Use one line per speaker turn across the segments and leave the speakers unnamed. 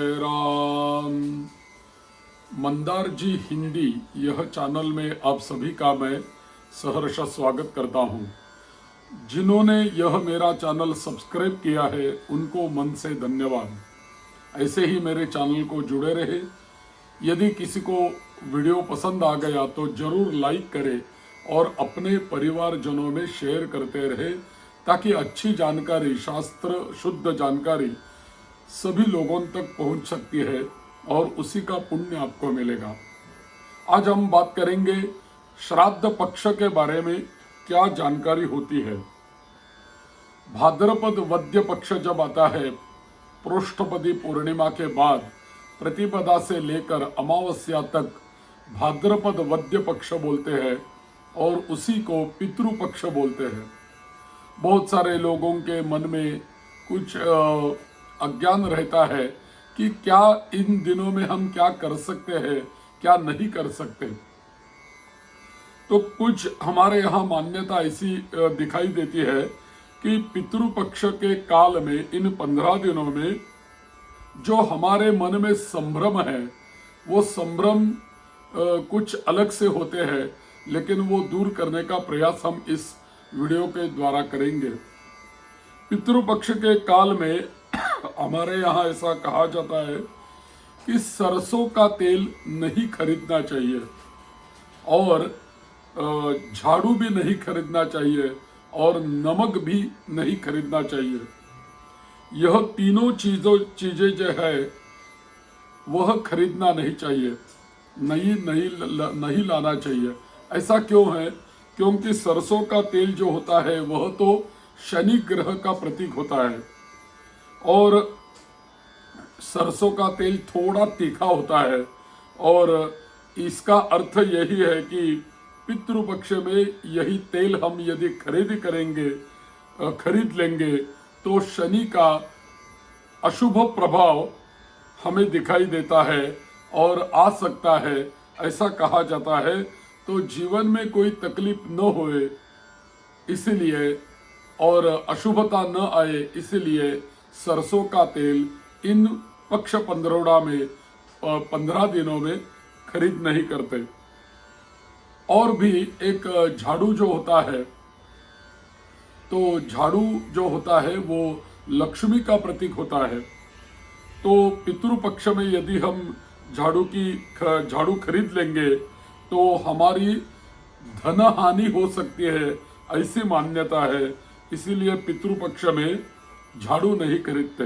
जय राम। मंदार जी हिंदी यह चैनल में आप सभी का मैं सहर्ष स्वागत करता हूं। जिन्होंने यह मेरा चैनल सब्सक्राइब किया है उनको मन से धन्यवाद। ऐसे ही मेरे चैनल को जुड़े रहे। यदि किसी को वीडियो पसंद आ गया तो जरूर लाइक करें और अपने परिवारजनों में शेयर करते रहे, ताकि अच्छी जानकारी, शास्त्र शुद्ध जानकारी सभी लोगों तक पहुंच सकती है और उसी का पुण्य आपको मिलेगा। आज हम बात करेंगे श्राद्ध पक्ष के बारे में क्या जानकारी होती है। भाद्रपद वद्य पक्ष जब आता है, पृष्ठपदी पूर्णिमा के बाद प्रतिपदा से लेकर अमावस्या तक भाद्रपद वद्य पक्ष बोलते हैं और उसी को पितृपक्ष बोलते हैं। बहुत सारे लोगों के मन में कुछ अज्ञान रहता है कि क्या इन दिनों में हम क्या कर सकते हैं, क्या नहीं कर सकते। तो कुछ हमारे यहाँ मान्यता ऐसी दिखाई देती है कि पितृपक्ष के काल में, इन 15 दिनों में जो हमारे मन में संभ्रम है, वो संभ्रम कुछ अलग से होते हैं, लेकिन वो दूर करने का प्रयास हम इस वीडियो के द्वारा करेंगे। पितृपक्ष के काल में हमारे यहाँ ऐसा कहा जाता है कि सरसों का तेल नहीं खरीदना चाहिए और झाड़ू भी नहीं खरीदना चाहिए और नमक भी नहीं खरीदना चाहिए। यह तीनों चीजें जो है वह खरीदना नहीं चाहिए, नहीं लाना चाहिए। ऐसा क्यों है? क्योंकि सरसों का तेल जो होता है वह तो शनि ग्रह का प्रतीक होता है और सरसों का तेल थोड़ा तीखा होता है और इसका अर्थ यही है कि पितृपक्ष में यही तेल हम यदि खरीद लेंगे तो शनि का अशुभ प्रभाव हमें दिखाई देता है और आ सकता है, ऐसा कहा जाता है। तो जीवन में कोई तकलीफ न होए इसलिए और अशुभता न आए इसलिए सरसों का तेल इन पक्ष 15 दिनों में खरीद नहीं करते। और भी एक झाड़ू जो होता है, तो झाड़ू जो होता है वो लक्ष्मी का प्रतीक होता है। तो पितृपक्ष में यदि हम झाड़ू खरीद लेंगे तो हमारी धन हानि हो सकती है, ऐसी मान्यता है। इसीलिए पितृपक्ष में झाड़ू नहीं खरीदते।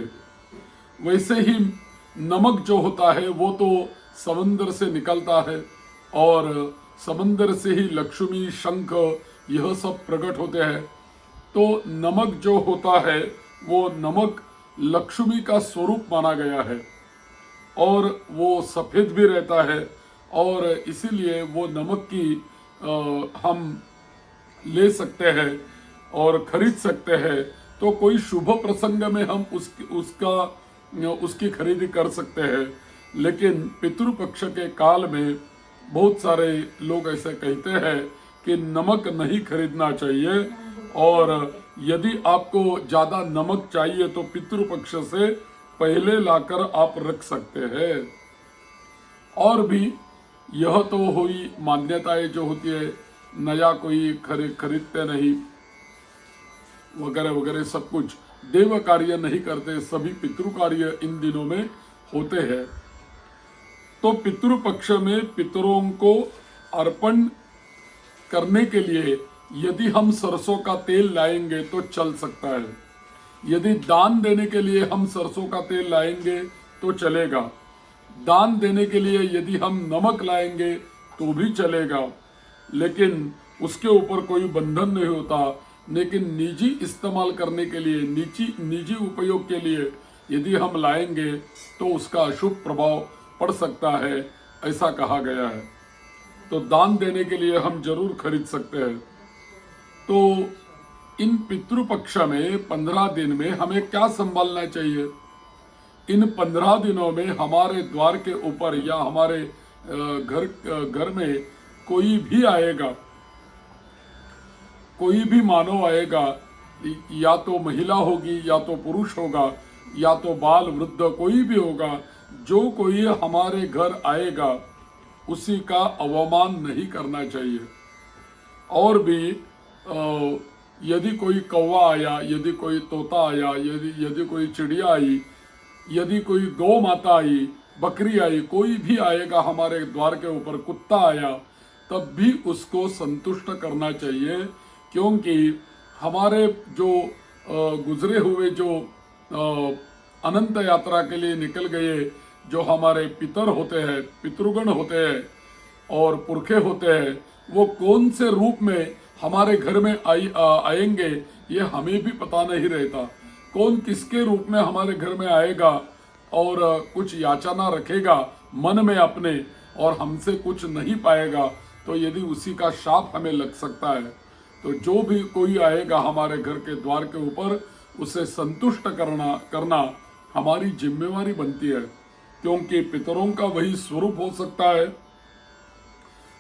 वैसे ही नमक जो होता है वो तो समंदर से निकलता है और समंदर से ही लक्ष्मी, शंख यह सब प्रकट होते हैं। तो नमक जो होता है वो नमक लक्ष्मी का स्वरूप माना गया है और वो सफेद भी रहता है और इसीलिए वो नमक की हम ले सकते हैं और खरीद सकते हैं। तो कोई शुभ प्रसंग में हम उसकी खरीदी कर सकते हैं। लेकिन पितृपक्ष के काल में बहुत सारे लोग ऐसे कहते हैं कि नमक नहीं खरीदना चाहिए और यदि आपको ज्यादा नमक चाहिए तो पितृपक्ष से पहले लाकर आप रख सकते हैं। और भी यह तो हुई मान्यताएं जो होती है, नया कोई खरीदते नहीं वगैरह वगैरह, सब कुछ देव कार्य नहीं करते, सभी पितृ कार्य इन दिनों में होते हैं। तो पितृपक्ष में पितरों को अर्पण करने के लिए यदि हम सरसों का तेल लाएंगे तो चल सकता है। यदि दान देने के लिए हम सरसों का तेल लाएंगे तो चलेगा। दान देने के लिए यदि हम नमक लाएंगे तो भी चलेगा, लेकिन उसके ऊपर कोई बंधन नहीं होता। लेकिन निजी इस्तेमाल करने के लिए, निजी उपयोग के लिए यदि हम लाएंगे तो उसका अशुभ प्रभाव पड़ सकता है, ऐसा कहा गया है। तो दान देने के लिए हम जरूर खरीद सकते हैं। तो इन पितृपक्ष में 15 दिन में हमें क्या संभालना चाहिए? इन 15 दिनों में हमारे द्वार के ऊपर या हमारे घर में कोई भी आएगा, कोई भी मानव आएगा, या तो महिला होगी या तो पुरुष होगा या तो बाल वृद्ध कोई भी होगा, जो कोई हमारे घर आएगा उसी का अवमान नहीं करना चाहिए। और भी यदि कोई कौवा आया, यदि कोई तोता आया, यदि कोई चिड़िया आई, यदि कोई गौ माता आई, बकरी आई, कोई भी आएगा हमारे द्वार के ऊपर, कुत्ता आया, तब भी उसको संतुष्ट करना चाहिए। क्योंकि हमारे जो गुजरे हुए जो अनंत यात्रा के लिए निकल गए जो हमारे पितर होते हैं, पितृगण होते हैं और पुरखे होते हैं, वो कौन से रूप में हमारे घर में आएंगे ये हमें भी पता नहीं रहता। कौन किसके रूप में हमारे घर में आएगा और कुछ याचना रखेगा मन में अपने और हमसे कुछ नहीं पाएगा, तो यदि उसी का शाप हमें लग सकता है। तो जो भी कोई आएगा हमारे घर के द्वार के ऊपर, उसे संतुष्ट करना हमारी जिम्मेवारी बनती है। क्योंकि पितरों का वही स्वरूप हो सकता है।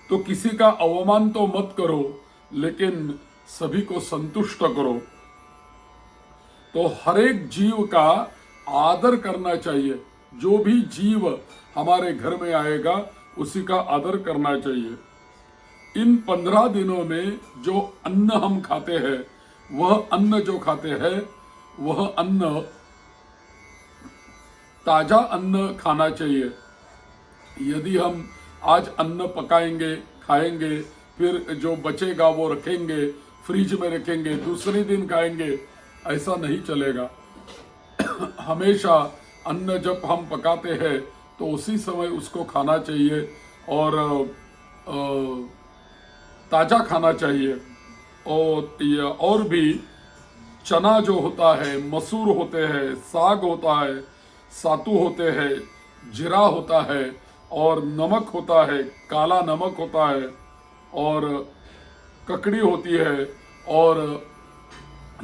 तो किसी का अवमान तो मत करो, लेकिन सभी को संतुष्ट करो। तो हर एक जीव का आदर करना चाहिए। जो भी जीव हमारे घर में आएगा उसी का आदर करना चाहिए। इन 15 दिनों में जो अन्न हम खाते हैं, वह अन्न जो खाते हैं वह अन्न ताजा अन्न खाना चाहिए। यदि हम आज अन्न पकाएंगे, खाएंगे, फिर जो बचेगा वो रखेंगे, फ्रिज में रखेंगे, दूसरे दिन खाएंगे, ऐसा नहीं चलेगा। हमेशा अन्न जब हम पकाते हैं तो उसी समय उसको खाना चाहिए और ताज़ा खाना चाहिए। और भी चना जो होता है, मसूर होते हैं, साग होता है, सातू होते हैं, जीरा होता है और नमक होता है, काला नमक होता है और ककड़ी होती है और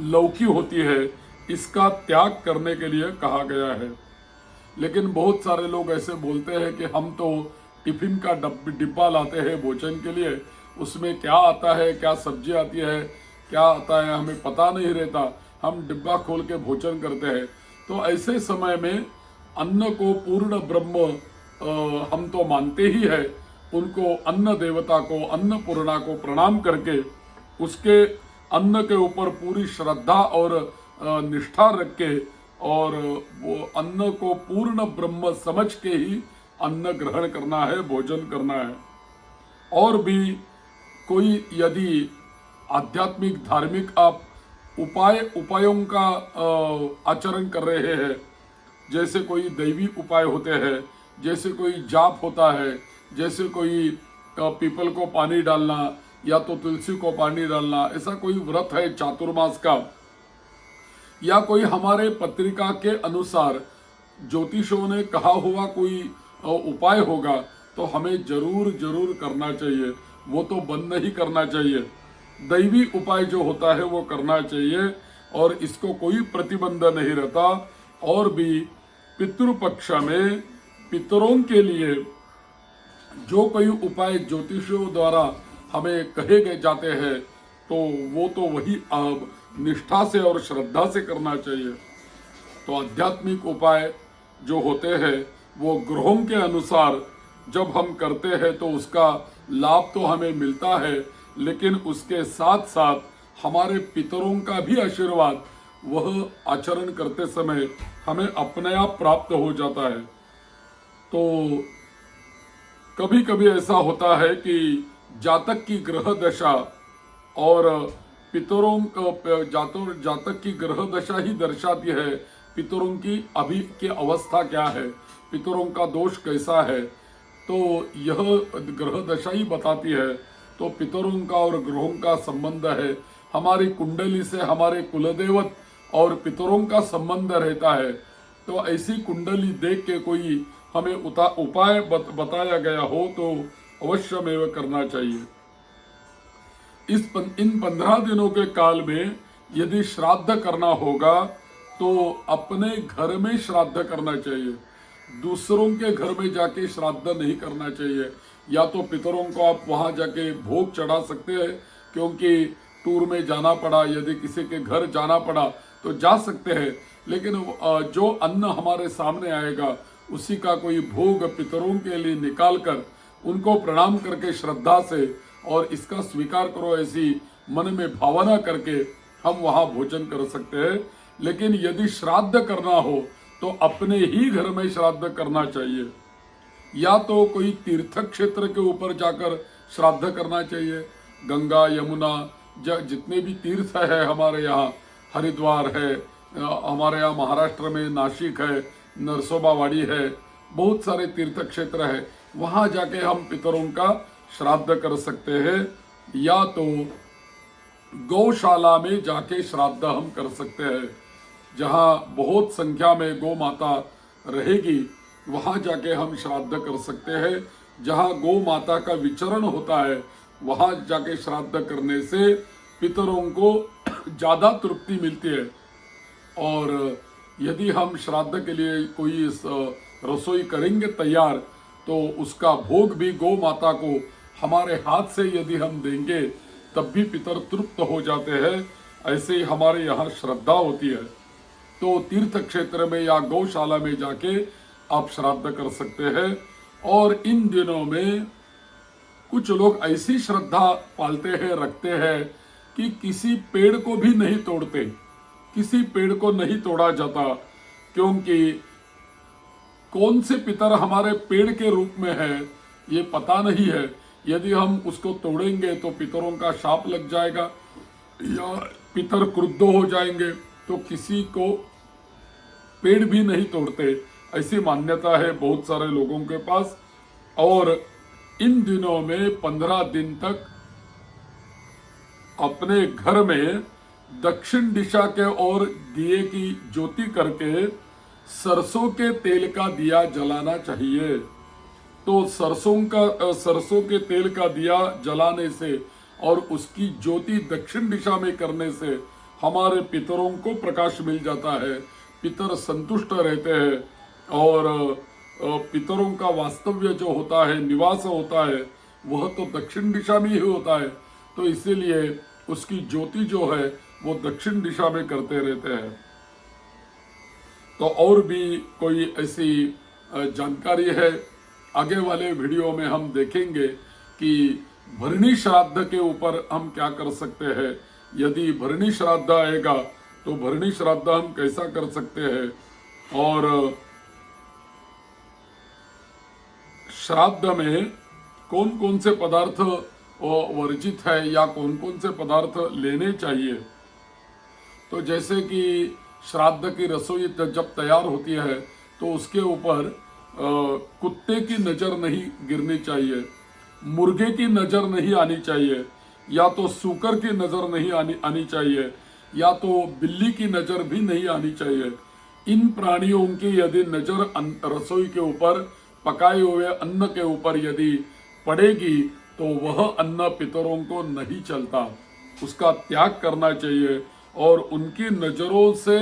लौकी होती है। इसका त्याग करने के लिए कहा गया है। लेकिन बहुत सारे लोग ऐसे बोलते हैं कि हम तो टिफिन का डिब्बा लाते हैं भोजन के लिए, उसमें क्या आता है, क्या सब्जी आती है, क्या आता है, हमें पता नहीं रहता, हम डिब्बा खोल के भोजन करते हैं। तो ऐसे समय में अन्न को पूर्ण ब्रह्म हम तो मानते ही है, उनको अन्न देवता को, अन्नपूर्णा को प्रणाम करके उसके अन्न के ऊपर पूरी श्रद्धा और निष्ठा रख के और वो अन्न को पूर्ण ब्रह्म समझ के ही अन्न ग्रहण करना है, भोजन करना है। और भी कोई यदि आध्यात्मिक धार्मिक आप उपायों का आचरण कर रहे हैं, जैसे कोई दैवी उपाय होते हैं, जैसे कोई जाप होता है, जैसे कोई पीपल को पानी डालना या तो तुलसी को पानी डालना, ऐसा कोई व्रत है चातुर्मास का, या कोई हमारे पत्रिका के अनुसार ज्योतिषों ने कहा हुआ कोई उपाय होगा, तो हमें जरूर करना चाहिए। वो तो बंद नहीं करना चाहिए। दैवी उपाय जो होता है वो करना चाहिए और इसको कोई प्रतिबंध नहीं रहता। और भी पितृपक्ष में पितरों के लिए जो कोई उपाय ज्योतिषियों द्वारा हमें कहे गए जाते हैं, तो वो तो वही निष्ठा से और श्रद्धा से करना चाहिए। तो आध्यात्मिक उपाय जो होते हैं वो ग्रहों के अनुसार जब हम करते हैं तो उसका लाभ तो हमें मिलता है, लेकिन उसके साथ साथ हमारे पितरों का भी आशीर्वाद वह आचरण करते समय हमें अपने आप प्राप्त हो जाता है। तो कभी कभी ऐसा होता है कि जातक की ग्रह दशा और पितरों जातक की ग्रह दशा ही दर्शाती है पितरों की अभी की अवस्था क्या है, पितरों का दोष कैसा है, तो यह ग्रह दशा ही बताती है। तो पितरों का और ग्रहों का संबंध है, हमारी कुंडली से हमारे कुलदेवत और पितरों का संबंध रहता है। तो ऐसी कुंडली देख के कोई हमें उपाय बताया गया हो तो अवश्य में करना चाहिए। इन 15 दिनों के काल में यदि श्राद्ध करना होगा तो अपने घर में श्राद्ध करना चाहिए, दूसरों के घर में जाके श्राद्ध नहीं करना चाहिए। या तो पितरों को आप वहां जाके भोग चढ़ा सकते हैं, क्योंकि टूर में जाना पड़ा, यदि किसी के घर जाना पड़ा तो जा सकते हैं, लेकिन जो अन्न हमारे सामने आएगा उसी का कोई भोग पितरों के लिए निकाल कर उनको प्रणाम करके श्रद्धा से और इसका स्वीकार करो ऐसी मन में भावना करके हम वहां भोजन कर सकते हैं। लेकिन यदि श्राद्ध करना हो तो अपने ही घर में श्राद्ध करना चाहिए, या तो कोई तीर्थ क्षेत्र के ऊपर जाकर श्राद्ध करना चाहिए। गंगा यमुना जितने भी तीर्थ है हमारे यहाँ, हरिद्वार है, हमारे यहाँ महाराष्ट्र में नासिक है, नरसोबावाड़ी है, बहुत सारे तीर्थ क्षेत्र है, वहाँ जाके हम पितरों का श्राद्ध कर सकते हैं। या तो गौशाला में जाके श्राद्ध हम कर सकते हैं, जहाँ बहुत संख्या में गौ माता रहेगी वहाँ जाके हम श्राद्ध कर सकते हैं। जहाँ गौ माता का विचरण होता है वहाँ जाके श्राद्ध करने से पितरों को ज़्यादा तृप्ति मिलती है। और यदि हम श्राद्ध के लिए कोई रसोई करेंगे तैयार, तो उसका भोग भी गौ माता को हमारे हाथ से यदि हम देंगे तब भी पितर तृप्त हो जाते हैं। ऐसे ही हमारे यहाँ श्रद्धा होती है। तो तीर्थ क्षेत्र में या गौशाला में जाके आप श्राद्ध कर सकते हैं। और इन दिनों में कुछ लोग ऐसी श्रद्धा पालते हैं, रखते हैं कि किसी पेड़ को भी नहीं तोड़ते, किसी पेड़ को नहीं तोड़ा जाता, क्योंकि कौन से पितर हमारे पेड़ के रूप में है ये पता नहीं है। यदि हम उसको तोड़ेंगे तो पितरों का शाप लग जाएगा या पितर क्रुद्ध हो जाएंगे, तो किसी को पेड़ भी नहीं तोड़ते, ऐसी मान्यता है बहुत सारे लोगों के पास। और इन दिनों में 15 दिन तक अपने घर में दक्षिण दिशा के ओर दिए की ज्योति करके सरसों के तेल का दिया जलाना चाहिए। तो सरसों के तेल का दिया जलाने से और उसकी ज्योति दक्षिण दिशा में करने से हमारे पितरों को प्रकाश मिल जाता है, पितर संतुष्ट रहते हैं। और पितरों का वास्तव्य जो होता है, निवास होता है, वह तो दक्षिण दिशा में ही होता है। तो इसीलिए उसकी ज्योति जो है वो दक्षिण दिशा में करते रहते हैं। तो और भी कोई ऐसी जानकारी है आगे वाले वीडियो में हम देखेंगे कि भरणी श्राद्ध के ऊपर हम क्या कर सकते हैं। यदि भरणी श्राद्ध आएगा तो भरणी श्राद्ध हम कैसा कर सकते हैं, और श्राद्ध में कौन कौन से पदार्थ वर्जित है या कौन कौन से पदार्थ लेने चाहिए। तो जैसे कि श्राद्ध की रसोई जब तैयार होती है तो उसके ऊपर कुत्ते की नज़र नहीं गिरनी चाहिए, मुर्गे की नज़र नहीं आनी चाहिए, या तो सूकर की नज़र नहीं आनी चाहिए, या तो बिल्ली की नज़र भी नहीं आनी चाहिए। इन प्राणियों की यदि नज़र रसोई के ऊपर, पकाए हुए अन्न के ऊपर यदि पड़ेगी तो वह अन्न पितरों को नहीं चलता, उसका त्याग करना चाहिए। और उनकी नज़रों से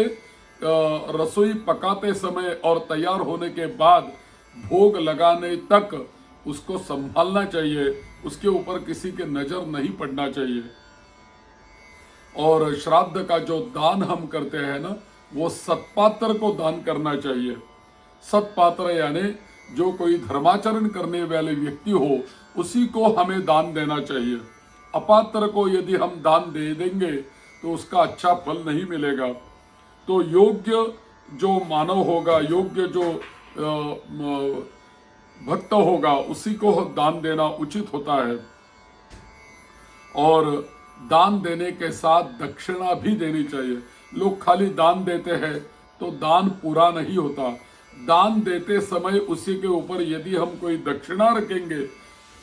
रसोई पकाते समय और तैयार होने के बाद भोग लगाने तक उसको संभालना चाहिए, उसके ऊपर किसी के नज़र नहीं पड़ना चाहिए। और श्राद्ध का जो दान हम करते हैं ना, वो सत्पात्र को दान करना चाहिए। सत्पात्र यानी जो कोई धर्माचरण करने वाले व्यक्ति हो उसी को हमें दान देना चाहिए। अपात्र को यदि हम दान दे देंगे तो उसका अच्छा फल नहीं मिलेगा। तो योग्य जो मानव होगा, योग्य जो भक्त होगा, उसी को दान देना उचित होता है। और दान देने के साथ दक्षिणा भी देनी चाहिए। लोग खाली दान देते हैं तो दान पूरा नहीं होता। दान देते समय उसी के ऊपर यदि हम कोई दक्षिणा रखेंगे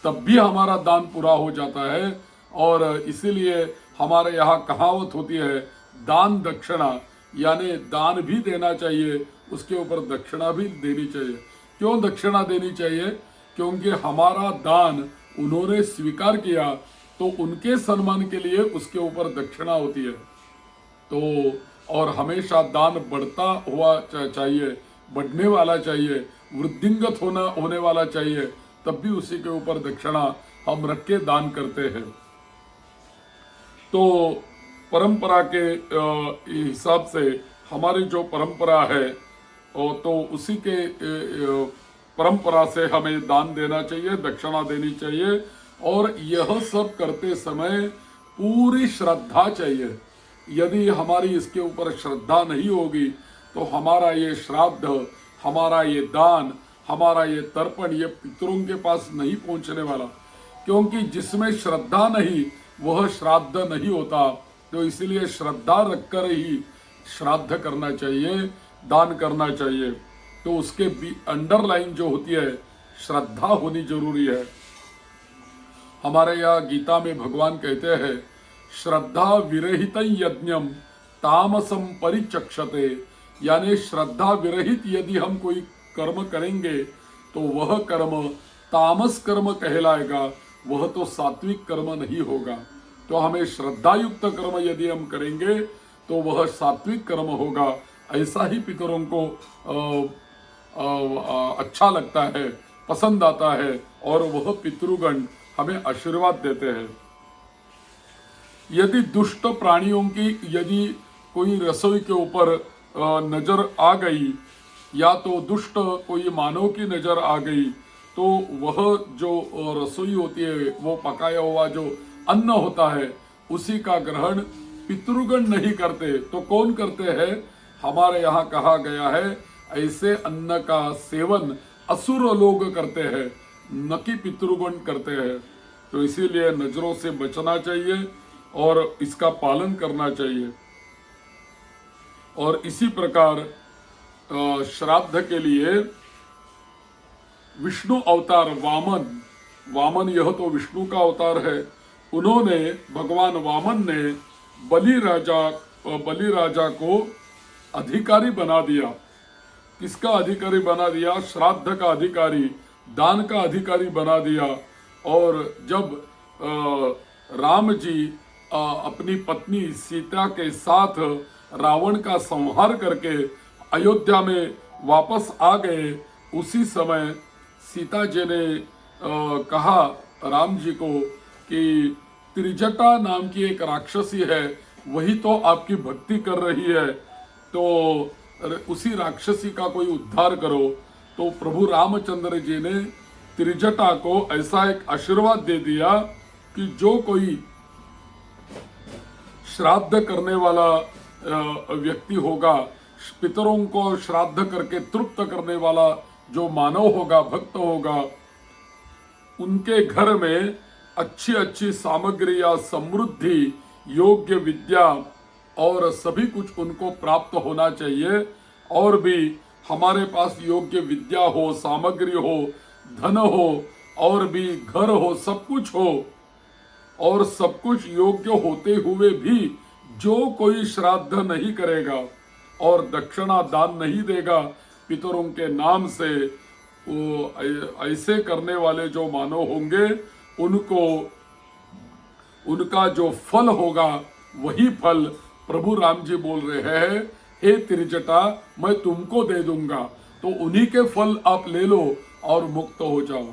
तब भी हमारा दान पूरा हो जाता है। और इसीलिए हमारे यहाँ कहावत होती है, दान दक्षिणा, यानी दान भी देना चाहिए, उसके ऊपर दक्षिणा भी देनी चाहिए। क्यों दक्षिणा देनी चाहिए? क्योंकि हमारा दान उन्होंने स्वीकार किया तो उनके सम्मान के लिए उसके ऊपर दक्षिणा होती है। तो और हमेशा दान बढ़ता हुआ चाहिए, बढ़ने वाला चाहिए, वृद्धिंगत होने वाला चाहिए, तब भी उसी के ऊपर दक्षिणा हम रख के दान करते हैं। तो परंपरा के हिसाब से हमारी जो परंपरा है और तो उसी के परंपरा से हमें दान देना चाहिए, दक्षिणा देनी चाहिए। और यह सब करते समय पूरी श्रद्धा चाहिए। यदि हमारी इसके ऊपर श्रद्धा नहीं होगी तो हमारा ये श्राद्ध, हमारा ये दान, हमारा ये तर्पण ये पितरों के पास नहीं पहुंचने वाला, क्योंकि जिसमें श्रद्धा नहीं वह श्राद्ध नहीं होता। तो इसलिए श्रद्धा रखकर ही श्राद्ध करना चाहिए, दान करना चाहिए। तो उसके अंडरलाइन जो होती है श्रद्धा होनी जरूरी है। हमारे यहाँ गीता में भगवान कहते हैं श्रद्धा विरहित यज्ञम तामसम परिचक्षते, यानी श्रद्धा विरहित यदि हम कोई कर्म करेंगे तो वह कर्म तामस कर्म कहलाएगा, वह तो सात्विक कर्म नहीं होगा। तो हमें श्रद्धा युक्त कर्म यदि हम करेंगे तो वह सात्विक कर्म होगा। ऐसा ही पितरों को अच्छा लगता है, पसंद आता है, और वह पितृगण हमें आशीर्वाद देते हैं। यदि दुष्ट प्राणियों की यदि कोई रसोई के ऊपर नजर आ गई, या तो दुष्ट कोई मानव की नजर आ गई, तो वह जो रसोई होती है, वो पकाया हुआ जो अन्न होता है, उसी का ग्रहण पितृगण नहीं करते तो कौन करते हैं? हमारे यहाँ कहा गया है ऐसे अन्न का सेवन असुर लोग करते हैं, न कि पितृगण करते हैं। तो इसीलिए नजरों से बचना चाहिए और इसका पालन करना चाहिए। और इसी प्रकार श्राद्ध के लिए विष्णु अवतार वामन यह तो विष्णु का अवतार है। उन्होंने, भगवान वामन ने बलि राजा को अधिकारी बना दिया। किसका अधिकारी बना दिया? श्राद्ध का अधिकारी, दान का अधिकारी बना दिया। और जब राम जी अपनी पत्नी सीता के साथ रावण का संहार करके अयोध्या में वापस आ गए, उसी समय सीता जी ने कहा राम जी को कि त्रिजटा नाम की एक राक्षसी है, वही तो आपकी भक्ति कर रही है, तो उसी राक्षसी का कोई उद्धार करो। तो प्रभु रामचंद्र जी ने त्रिजटा को ऐसा एक आशीर्वाद दे दिया कि जो कोई श्राद्ध करने वाला व्यक्ति होगा, पितरों को श्राद्ध करके तृप्त करने वाला जो मानव होगा, भक्त होगा, उनके घर में अच्छी अच्छी सामग्री या समृद्धि, योग्य विद्या और सभी कुछ उनको प्राप्त होना चाहिए। और भी हमारे पास योग्य विद्या हो, सामग्री हो, धन हो, और भी घर हो, सब कुछ हो, और सब कुछ योग्य होते हुए भी जो कोई श्राद्ध नहीं करेगा और दक्षिणा दान नहीं देगा पितरों के नाम से, वो ऐसे करने वाले जो मानव होंगे उनको उनका जो फल होगा वही फल प्रभु राम जी बोल रहे हैं, हे त्रिजटा मैं तुमको दे दूंगा, तो उन्हीं के फल आप ले लो और मुक्त हो जाओ।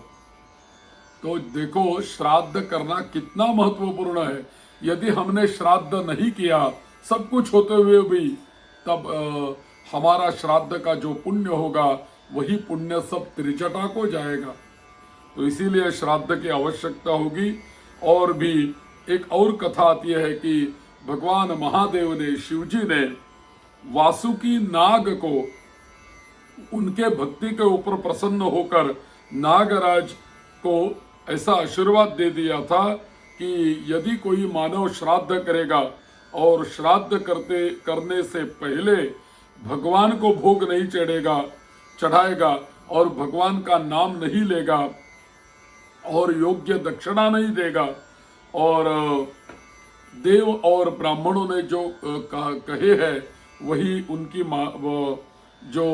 तो देखो श्राद्ध करना कितना महत्वपूर्ण है। यदि हमने श्राद्ध नहीं किया सब कुछ होते हुए भी, तब हमारा श्राद्ध का जो पुण्य होगा वही पुण्य सब त्रिजटा को जाएगा। तो इसीलिए श्राद्ध की आवश्यकता होगी। और भी एक और कथा आती है कि भगवान महादेव ने, शिव जी ने वासुकी नाग को उनके भक्ति के ऊपर प्रसन्न होकर नागराज को ऐसा आशीर्वाद दे दिया था कि यदि कोई मानव श्राद्ध करेगा और श्राद्ध करने से पहले भगवान को भोग नहीं चढ़ाएगा और भगवान का नाम नहीं लेगा और योग्य दक्षिणा नहीं देगा, और देव और ब्राह्मणों ने जो कहे हैं वही उनकी जो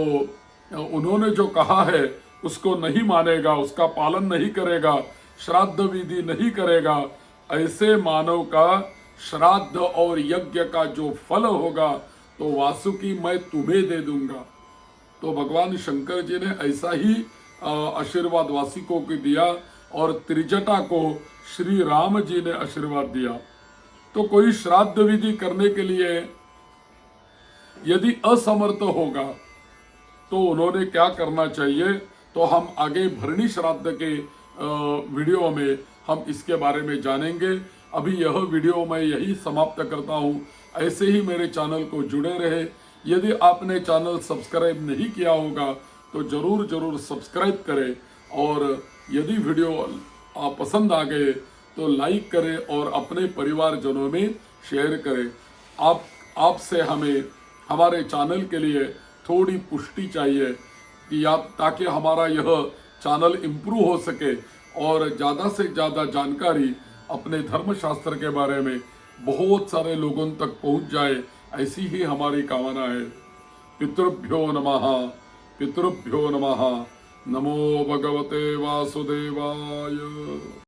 उन्होंने जो कहा है उसको नहीं मानेगा, उसका पालन नहीं करेगा, श्राद्ध विधि नहीं करेगा, ऐसे मानव का श्राद्ध और यज्ञ का जो फल होगा तो वासुकी मैं तुम्हें दे दूंगा। तो भगवान शंकर जी ने ऐसा ही आशीर्वाद वासिकों को दिया और त्रिजटा को श्री राम जी ने आशीर्वाद दिया। तो कोई श्राद्ध विधि करने के लिए यदि असमर्थ होगा तो उन्होंने क्या करना चाहिए, तो हम आगे भरणी श्राद्ध के वीडियो में हम इसके बारे में जानेंगे। अभी यह वीडियो मैं यही समाप्त करता हूँ। ऐसे ही मेरे चैनल को जुड़े रहे। यदि आपने चैनल सब्सक्राइब नहीं किया होगा तो जरूर सब्सक्राइब करें, और यदि वीडियो पसंद आ गए तो लाइक करें और अपने परिवारजनों में शेयर करें। आपसे हमें हमारे चैनल के लिए थोड़ी पुष्टि चाहिए कि ताकि हमारा यह चैनल इम्प्रूव हो सके और ज़्यादा से ज़्यादा जानकारी अपने धर्मशास्त्र के बारे में बहुत सारे लोगों तक पहुंच जाए, ऐसी ही हमारी कामना है। पितृभ्यो नमः, पितृभ्यो नमः। नमो भगवते वासुदेवाय।